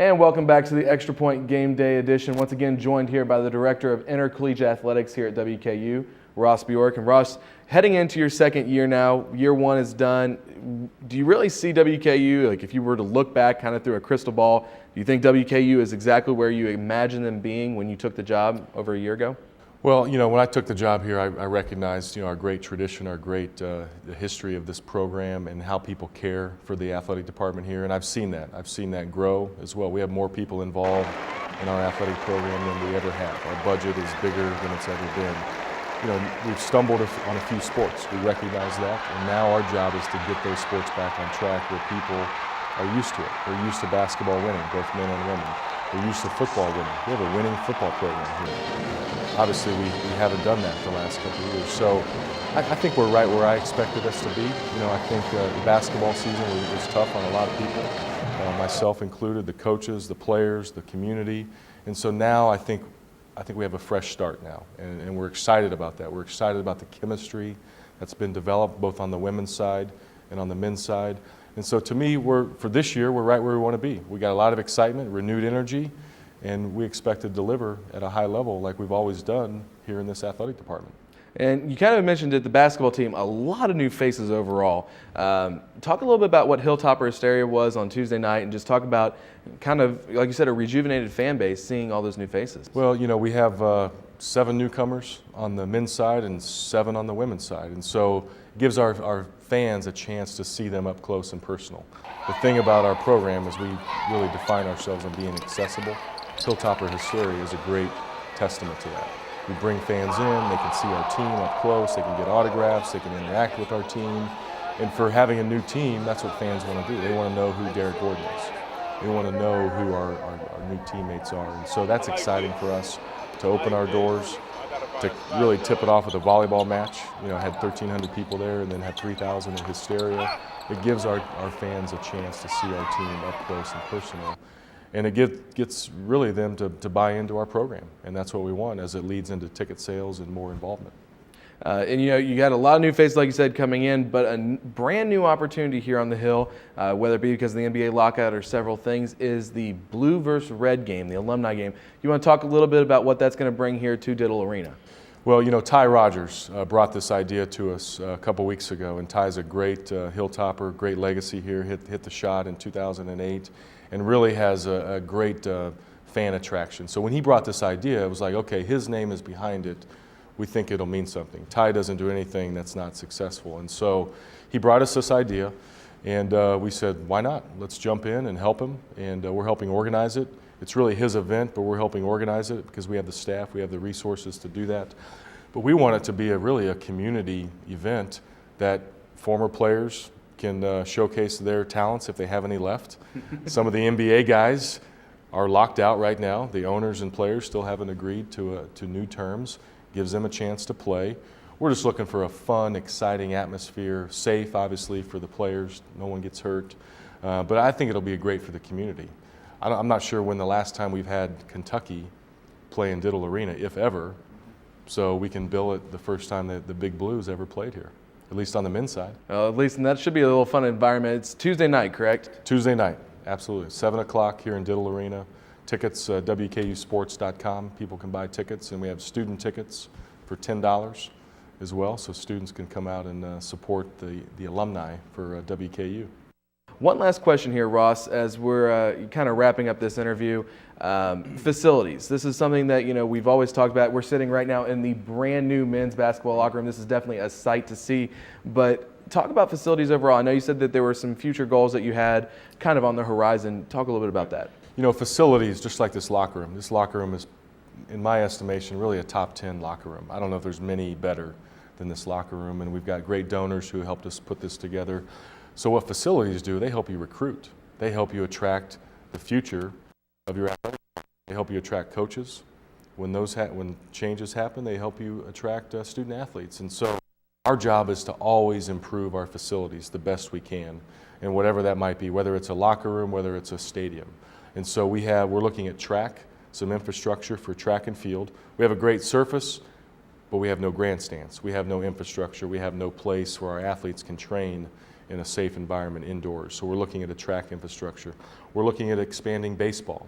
And welcome back to the Extra Point Game Day edition. Once again, joined here by the Director of Intercollegiate Athletics here at WKU, Ross Bjork. And Ross, heading into your second year now, year one is done. Do you really see WKU, like if you were to look back kind of through a crystal ball, do you think WKU is exactly where you imagined them being when you took the job over a year ago? Well, when I took the job here, I recognized, our great tradition, our great the history of this program and how people care for the athletic department here. And I've seen that. I've seen that grow as well. We have more people involved in our athletic program than we ever have. Our budget is bigger than it's ever been. We've stumbled on a few sports. We recognize that. And now our job is to get those sports back on track where people are used to it. They're used to basketball winning, both men and women. They're used to football winning. We have a winning football program here. Obviously, we haven't done that the last couple of years. So I think we're right where I expected us to be. I think the basketball season was tough on a lot of people, myself included, the coaches, the players, the community. And so now I think we have a fresh start now, and we're excited about that. We're excited about the chemistry that's been developed both on the women's side and on the men's side. And so to me, for this year, we're right where we want to be. We got a lot of excitement, renewed energy, and we expect to deliver at a high level like we've always done here in this athletic department. And you kind of mentioned that the basketball team, a lot of new faces overall. Talk a little bit about what Hilltopper Hysteria was on Tuesday night, and just talk about kind of, like you said, a rejuvenated fan base seeing all those new faces. Well, we have 7 newcomers on the men's side and 7 on the women's side. And so it gives our fans a chance to see them up close and personal. The thing about our program is we really define ourselves on being accessible. Hilltopper Hysteria is a great testament to that. We bring fans in, they can see our team up close, they can get autographs, they can interact with our team. And for having a new team, that's what fans want to do. They want to know who Derek Gordon is. They want to know who our new teammates are. And so that's exciting for us to open our doors, to really tip it off with a volleyball match. Had 1,300 people there and then had 3,000 in Hysteria. It gives our fans a chance to see our team up close and personal. And it gets really them to buy into our program, and that's what we want as it leads into ticket sales and more involvement. And you got a lot of new faces, like you said, coming in, but a brand new opportunity here on the Hill, whether it be because of the NBA lockout or several things, is the blue versus red game, the alumni game. You want to talk a little bit about what that's going to bring here to Diddle Arena? Well, Ty Rogers brought this idea to us a couple weeks ago, and Ty's a great Hilltopper, great legacy here, hit the shot in 2008. And really has a great fan attraction. So when he brought this idea, it was like, okay, his name is behind it. We think it'll mean something. Ty doesn't do anything that's not successful. And so he brought us this idea, and we said, why not? Let's jump in and help him. And we're helping organize it. It's really his event, but we're helping organize it because we have the staff, we have the resources to do that. But we want it to be really a community event that former players can showcase their talents if they have any left. Some of the NBA guys are locked out right now. The owners and players still haven't agreed to new terms. Gives them a chance to play. We're just looking for a fun, exciting atmosphere, safe obviously for the players, no one gets hurt. But I think it'll be great for the community. I'm not sure when the last time we've had Kentucky play in Diddle Arena, if ever, so we can bill it the first time that the Big Blues ever played here. At least on the men's side. At least, and that should be a little fun environment. It's Tuesday night, correct? Tuesday night, absolutely. 7 o'clock here in Diddle Arena. Tickets, WKUsports.com. People can buy tickets, and we have student tickets for $10 as well, so students can come out and support the alumni for WKU. One last question here, Ross, as we're kind of wrapping up this interview. Facilities. This is something that we've always talked about. We're sitting right now in the brand new men's basketball locker room. This is definitely a sight to see. But talk about facilities overall. I know you said that there were some future goals that you had kind of on the horizon. Talk a little bit about that. Facilities, just like this locker room. This locker room is, in my estimation, really a top 10 locker room. I don't know if there's many better than this locker room, and we've got great donors who helped us put this together. So what facilities do, they help you recruit. They help you attract the future of your athletic. They help you attract coaches. When changes happen, they help you attract student athletes. And so our job is to always improve our facilities the best we can, and whatever that might be, whether it's a locker room, whether it's a stadium. And so we're looking at track, some infrastructure for track and field. We have a great surface, but we have no grandstands. We have no infrastructure. We have no place where our athletes can train in a safe environment indoors. So we're looking at a track infrastructure. We're looking at expanding baseball.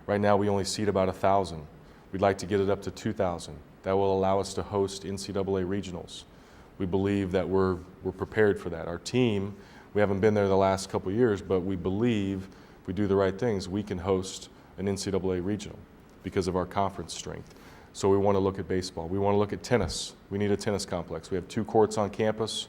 Right now we only seat about 1,000. We'd like to get it up to 2,000. That will allow us to host NCAA regionals. We believe that we're prepared for that. Our team, we haven't been there the last couple of years, but we believe if we do the right things, we can host an NCAA regional because of our conference strength. So we want to look at baseball. We want to look at tennis. We need a tennis complex. We have 2 courts on campus,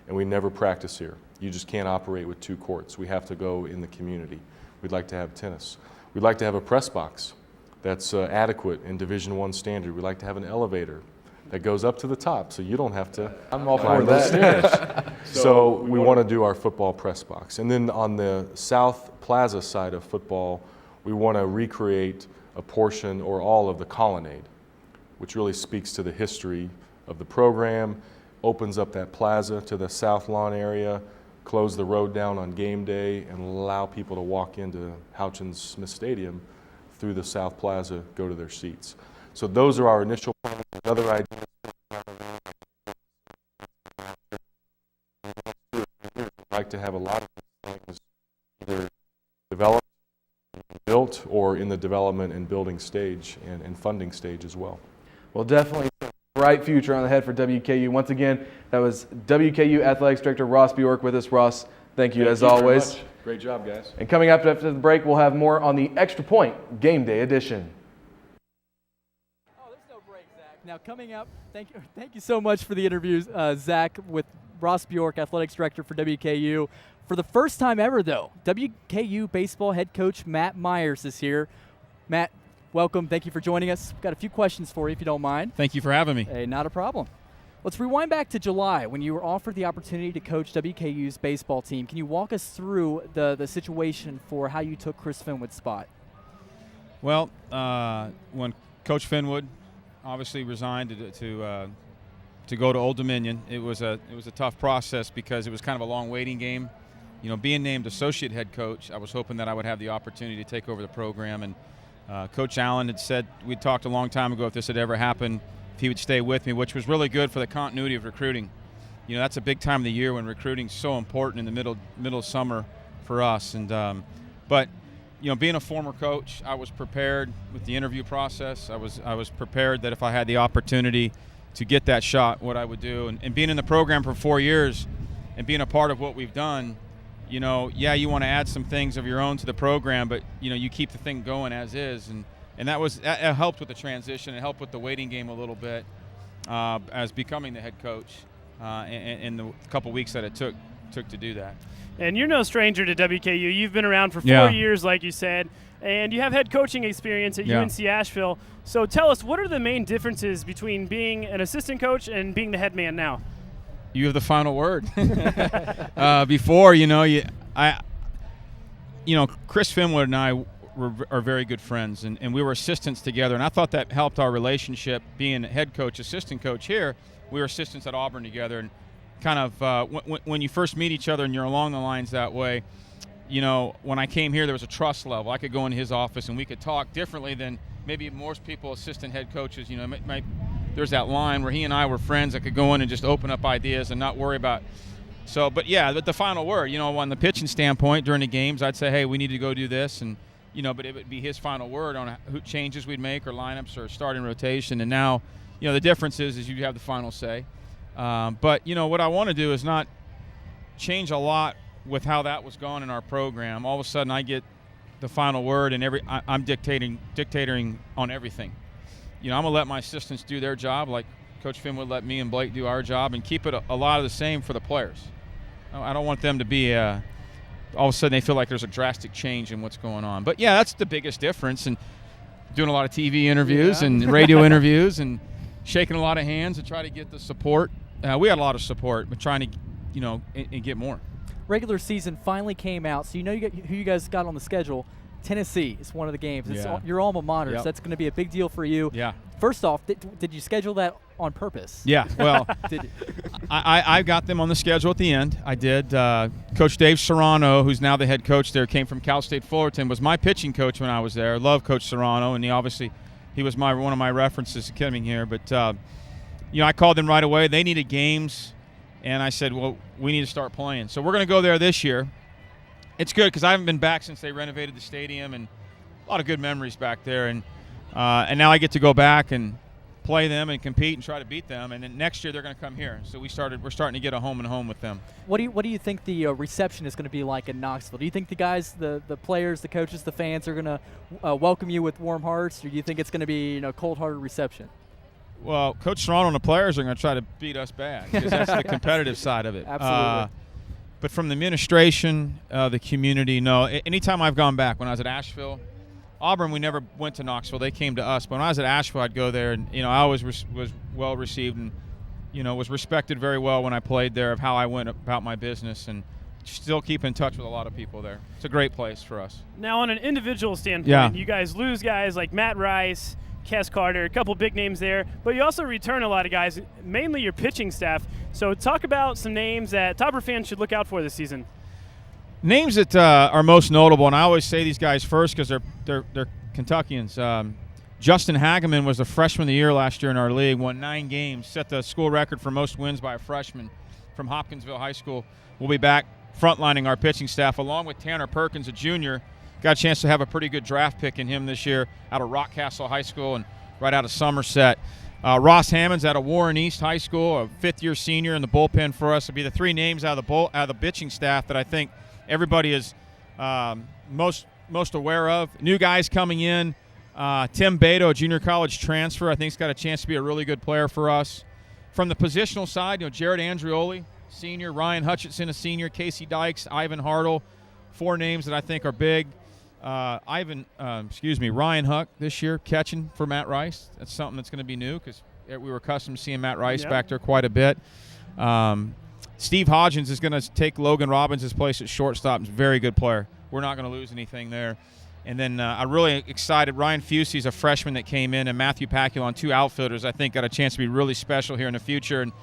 and we never practice here. You just can't operate with 2 courts. We have to go in the community. We'd like to have tennis. We'd like to have a press box that's adequate in Division I standard. We'd like to have an elevator that goes up to the top, so you don't have to climb those stairs. So we want to do our football press box. And then on the South Plaza side of football, we want to recreate a portion or all of the colonnade, which really speaks to the history of the program, opens up that plaza to the South Lawn area, close the road down on game day, and allow people to walk into Houchins Smith Stadium through the South Plaza, go to their seats. So those are our initial plans. Other ideas. We'd like to have a lot of things either developed, built, or in the development and building stage and funding stage as well. Well, definitely a bright future on the head for WKU. Once again, that was WKU Athletics Director Ross Bjork with us. Ross, thank you as always. Great job, guys. And coming up after the break, we'll have more on the Extra Point Game Day Edition. Now coming up, thank you so much for the interviews, Zach, with Ross Bjork, Athletics Director for WKU. For the first time ever, though, WKU baseball head coach Matt Myers is here. Matt, welcome. Thank you for joining us. Got a few questions for you, if you don't mind. Thank you for having me. Hey, not a problem. Let's rewind back to July when you were offered the opportunity to coach WKU's baseball team. Can you walk us through the situation for how you took Chris Finwood's spot? Well, when Coach Finwood obviously resigned to go to Old Dominion, it was a tough process because it was kind of a long waiting game. You know, being named associate head coach, I was hoping that I would have the opportunity to take over the program. And Coach Allen had said, we talked a long time ago if this had ever happened, if he would stay with me, which was really good for the continuity of recruiting. You know, that's a big time of the year when recruiting's so important in the middle of summer for us. And but you know, being a former coach, I was prepared with the interview process. I was prepared that if I had the opportunity to get that shot, what I would do. And being in the program for 4 years and being a part of what we've done, you know, yeah, you want to add some things of your own to the program, but, you know, you keep the thing going as is. And that helped with the transition. It helped with the waiting game a little bit as becoming the head coach in the couple weeks that it took to do that. And you're no stranger to WKU. You've been around for 4 years, like you said, and you have head coaching experience at UNC Asheville. So tell us, what are the main differences between being an assistant coach and being the head man now? You have the final word. Before, Chris Finwood and I are very good friends, and we were assistants together, and I thought that helped our relationship. Being head coach, assistant coach here, we were assistants at Auburn together, and kind of when you first meet each other and you're along the lines that way, you know, when I came here, there was a trust level. I could go in his office and we could talk differently than maybe most people, assistant head coaches. You know, there's that line where he and I were friends. I could go in and just open up ideas and not worry about. So, but the final word, you know, on the pitching standpoint during the games, I'd say, hey, we need to go do this, and you know, but it would be his final word on who changes we'd make or lineups or starting rotation. And now, you know, the difference is you have the final say. But, you know, what I want to do is not change a lot with how that was going in our program. All of a sudden I get the final word and I'm dictating on everything. You know, I'm going to let my assistants do their job like Coach Finn would let me and Blake do our job, and keep it a lot of the same for the players. I don't want them to be all of a sudden they feel like there's a drastic change in what's going on. But, yeah, that's the biggest difference. And doing a lot of TV interviews and radio interviews and shaking a lot of hands to try to get the support. We had a lot of support, but trying to, you know, and get more. Regular season finally came out, so you know who you guys got on the schedule. Tennessee is one of the games. It's your alma mater, so that's going to be a big deal for you. Yeah. First off, did you schedule that on purpose? Yeah, well, did you? I got them on the schedule at the end. I did. Coach Dave Serrano, who's now the head coach there, came from Cal State Fullerton, was my pitching coach when I was there. I love Coach Serrano, and he was one of my references coming here. But, you know, I called them right away. They needed games And I said, well, we need to start playing. So we're going to go there this year. It's good because I haven't been back since they renovated the stadium, and a lot of good memories back there. And now I get to go back and play them and compete and try to beat them. And then next year they're going to come here. So we're starting to get a home and home with them. What do you think the reception is going to be like in Knoxville? Do you think the guys, the players, the coaches, the fans are going to welcome you with warm hearts, or do you think it's going to be cold-hearted reception? Well, Coach Serrano and the players are going to try to beat us bad because that's the competitive side of it. Absolutely. But from the administration, the community, no. Anytime I've gone back, when I was at Asheville, Auburn, we never went to Knoxville. They came to us. But when I was at Asheville, I'd go there, and I always was well received, and was respected very well when I played there of how I went about my business, and still keep in touch with a lot of people there. It's a great place for us. Now, on an individual standpoint, you guys lose guys like Matt Rice, Kes Carter, a couple big names there, but you also return a lot of guys, mainly your pitching staff. So talk about some names that Topper fans should look out for this season. Names that are most notable, and I always say these guys first because they're Kentuckians. Justin Hageman was the freshman of the year last year in our league, won 9 games, set the school record for most wins by a freshman from Hopkinsville High School. We'll be back frontlining our pitching staff along with Tanner Perkins, a junior. Got a chance to have a pretty good draft pick in him this year out of Rockcastle High School and right out of Somerset. Ross Hammonds out of Warren East High School, a fifth-year senior in the bullpen for us. Will be the 3 names out of the pitching staff that I think everybody is most aware of. New guys coming in. Tim Beto, a junior college transfer, I think he's got a chance to be a really good player for us. From the positional side, Jared Andrioli, senior, Ryan Hutchinson, a senior, Casey Dykes, Ivan Hartle, 4 names that I think are big. Ryan Huck this year catching for Matt Rice. That's something that's going to be new because we were accustomed to seeing Matt Rice back there quite a bit. Steve Hodgins is going to take Logan Robbins' place at shortstop. He's a very good player. We're not going to lose anything there. And then I'm really excited. Ryan Fusey's a freshman that came in, and Matthew Pacquiao, 2 outfielders, I think got a chance to be really special here in the future. And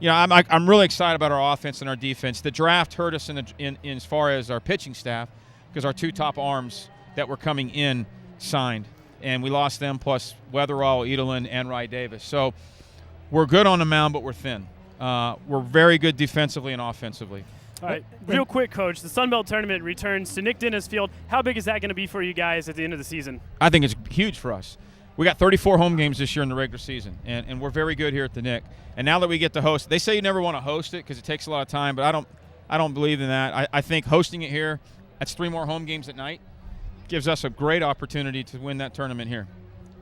I'm really excited about our offense and our defense. The draft hurt us in as far as our pitching staff because our 2 top arms that were coming in signed, and we lost them plus Weatherall, Edelin, and Ry Davis. So we're good on the mound, but we're thin. We're very good defensively and offensively. All right, real quick, Coach. The Sun Belt Tournament returns to Nick Dennis Field. How big is that going to be for you guys at the end of the season? I think it's huge for us. We got 34 home games this year in the regular season, and we're very good here at the Nick. And now that we get to host, they say you never want to host it because it takes a lot of time, but I don't believe in that. I think hosting it here, that's 3 more home games at night, gives us a great opportunity to win that tournament here.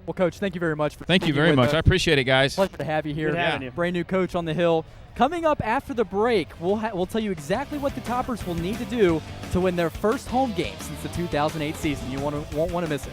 Well, Coach, thank you very much. Thank you very much. I appreciate it, guys. Pleasure to have you here. Good having you. Brand new coach on the Hill. Coming up after the break, we'll tell you exactly what the Toppers will need to do to win their first home game since the 2008 season. You won't want to miss it.